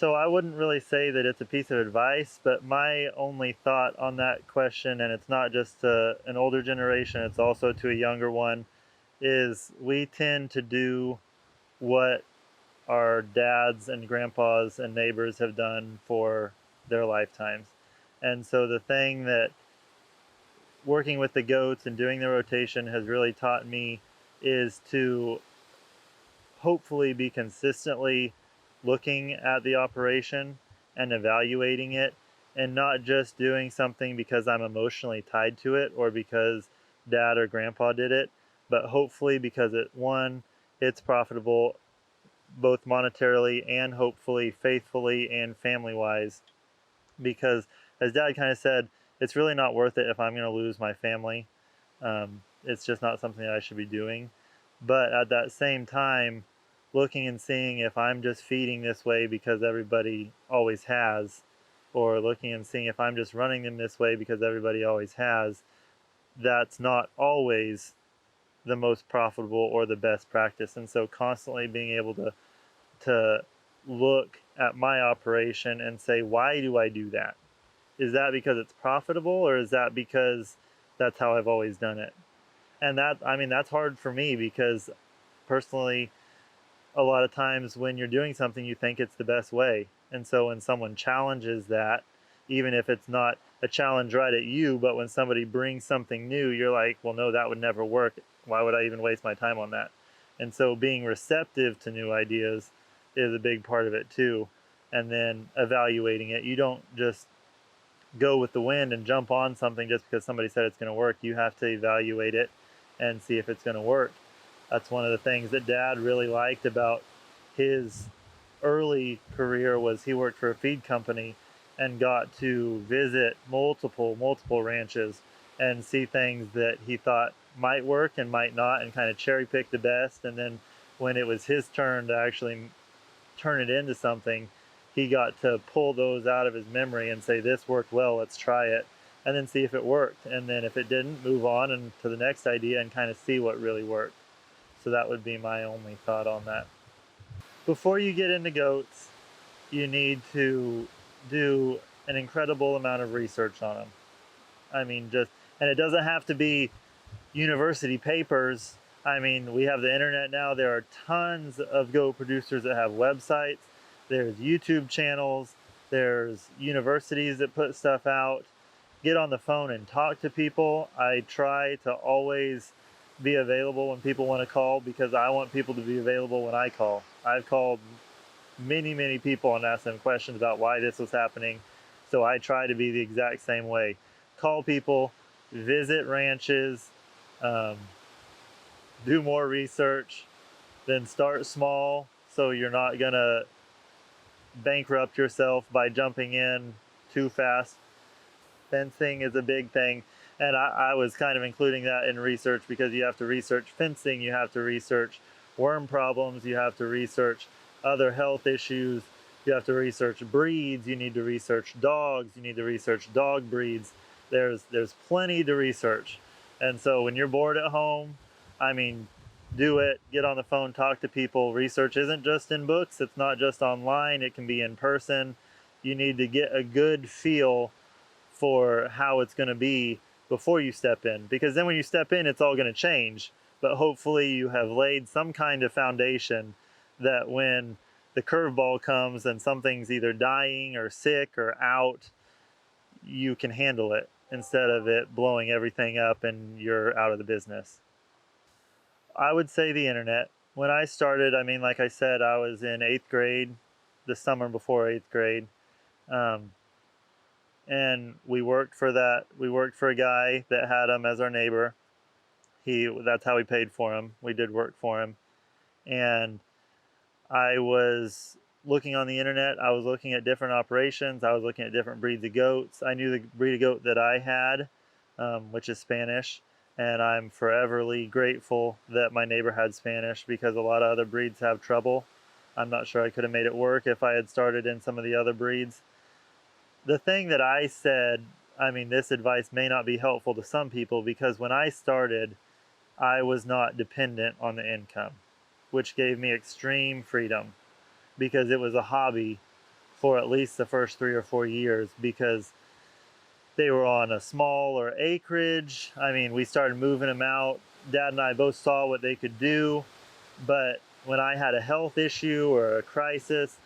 So I wouldn't really say that it's a piece of advice, but my only thought on that question, and it's not just to an older generation, it's also to a younger one, is we tend to do what our dads and grandpas and neighbors have done for their lifetimes. And so the thing that working with the goats and doing the rotation has really taught me is to hopefully be consistently looking at the operation and evaluating it, and not just doing something because I'm emotionally tied to it or because dad or grandpa did it, but hopefully because it's profitable both monetarily and hopefully faithfully and family wise. Because as dad kind of said, it's really not worth it if I'm going to lose my family. It's just not something that I should be doing. But at that same time, looking and seeing if I'm just feeding this way because everybody always has, or looking and seeing if I'm just running them this way because everybody always has, that's not always the most profitable or the best practice. And so constantly being able to look at my operation and say, why do I do that? Is that because it's profitable, or is that because that's how I've always done it? And that's hard for me because personally, a lot of times when you're doing something, you think it's the best way. And so when someone challenges that, even if it's not a challenge right at you, but when somebody brings something new, you're like, well, no, that would never work. Why would I even waste my time on that? And so being receptive to new ideas is a big part of it too. And then evaluating it. You don't just go with the wind and jump on something just because somebody said it's going to work. You have to evaluate it and see if it's going to work. That's one of the things that dad really liked about his early career was he worked for a feed company and got to visit multiple ranches and see things that he thought might work and might not, and kind of cherry pick the best. And then when it was his turn to actually turn it into something, he got to pull those out of his memory and say, this worked well, let's try it, and then see if it worked. And then if it didn't, move on and to the next idea and kind of see what really worked. So that would be my only thought on that. Before you get into goats, you need to do an incredible amount of research on them. I mean, and it doesn't have to be university papers. I mean, we have the internet now. There are tons of goat producers that have websites. There's YouTube channels. There's universities that put stuff out. Get on the phone and talk to people. I try to always be available when people want to call because I want people to be available when I call. I've called many people and asked them questions about why this was happening. So I try to be the exact same way. Call people, visit ranches, do more research, then start small so you're not going to bankrupt yourself by jumping in too fast. Fencing is a big thing, and I was kind of including that in research because you have to research fencing, you have to research worm problems, you have to research other health issues, you have to research breeds, you need to research dogs, you need to research dog breeds. There's plenty to research. And so when you're bored at home, I mean, do it, get on the phone, talk to people. Research isn't just in books, it's not just online, it can be in person. You need to get a good feel for how it's going to be before you step in, because then when you step in, it's all going to change. But hopefully you have laid some kind of foundation that when the curveball comes and something's either dying or sick or out, you can handle it instead of it blowing everything up and you're out of the business. I would say the internet. When I started, I mean, like I said, I was in 8th grade, the summer before 8th grade. And we worked for a guy that had him as our neighbor. That's how we paid for him. We did work for him. And I was looking on the internet. I was looking at different operations. I was looking at different breeds of goats. I knew the breed of goat that I had, which is Spanish. And I'm foreverly grateful that my neighbor had Spanish because a lot of other breeds have trouble. I'm not sure I could have made it work if I had started in some of the other breeds. The thing that I said, I mean, this advice may not be helpful to some people because when I started, I was not dependent on the income, which gave me extreme freedom because it was a hobby for at least the first 3 or 4 years, because they were on a smaller acreage. I mean, we started moving them out. Dad and I both saw what they could do, but when I had a health issue or a crisis,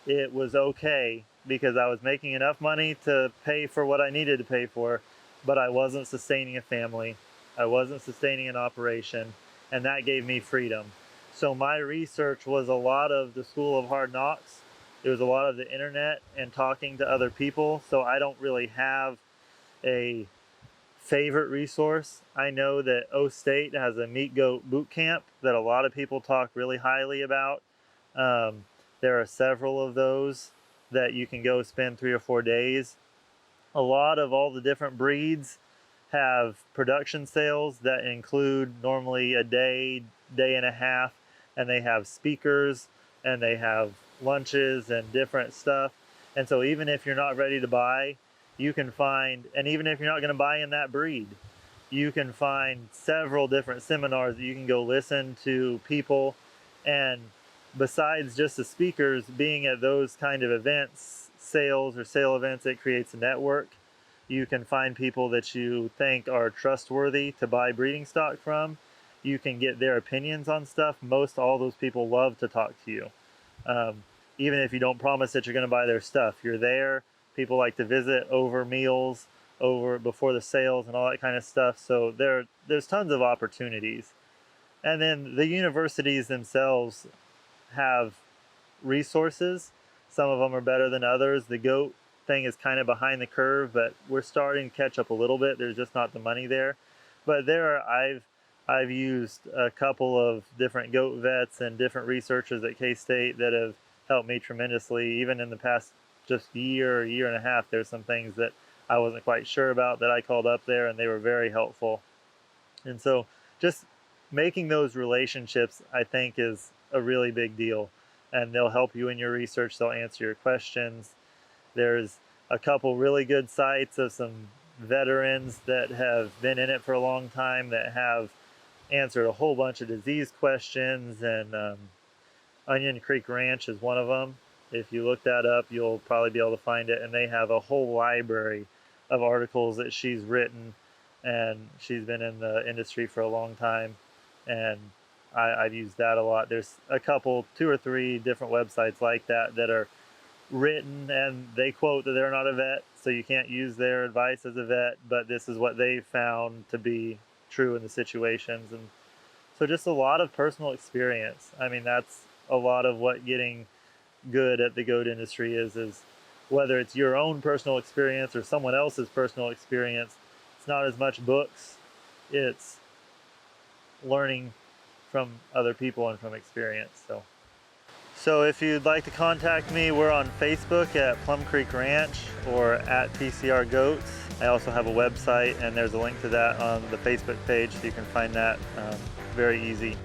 it was okay because I was making enough money to pay for what I needed to pay for, but I wasn't sustaining a family. I wasn't sustaining an operation, and that gave me freedom. So my research was a lot of the School of Hard Knocks. It was a lot of the internet and talking to other people. So I don't really have a favorite resource. I know that O State has a meat goat boot camp that a lot of people talk really highly about. There are several of those that you can go spend 3 or 4 days. A lot of all the different breeds have production sales that include normally a day, day and a half, and they have speakers and they have lunches and different stuff. And so even if you're not ready to buy, you can find, and even if you're not going to buy in that breed, you can find several different seminars that you can go listen to people. And besides just the speakers, being at those kind of events, sales or sale events, it creates a network. You can find people that you think are trustworthy to buy breeding stock from. You can get their opinions on stuff. Most all those people love to talk to you. Even if you don't promise that you're going to buy their stuff, you're there. People like to visit over meals, over before the sales and all that kind of stuff. So there's tons of opportunities. And then the universities themselves have resources. Some of them are better than others. The goat thing is kind of behind the curve, but we're starting to catch up a little bit. There's just not the money there. But I've used a couple of different goat vets and different researchers at K-State that have helped me tremendously. Even in the past just year and a half, there's some things that I wasn't quite sure about that I called up there, and they were very helpful. And so just making those relationships, I think, is a really big deal. And they'll help you in your research. They'll answer your questions. There's a couple really good sites of some veterans that have been in it for a long time that have answered a whole bunch of disease questions, and Onion Creek Ranch is one of them. If you look that up, you'll probably be able to find it, and they have a whole library of articles that she's written, and she's been in the industry for a long time, and I've used that a lot. There's a couple, 2 or 3 different websites like that that are written, and they quote that they're not a vet, so you can't use their advice as a vet, but this is what they found to be true in the situations. And so just a lot of personal experience. I mean, that's a lot of what getting good at the goat industry is whether it's your own personal experience or someone else's personal experience. It's not as much books, it's learning from other people and from experience. So if you'd like to contact me, we're on Facebook at Plum Creek Ranch or at PCR Goats. I also have a website, and there's a link to that on the Facebook page, so you can find that very easy.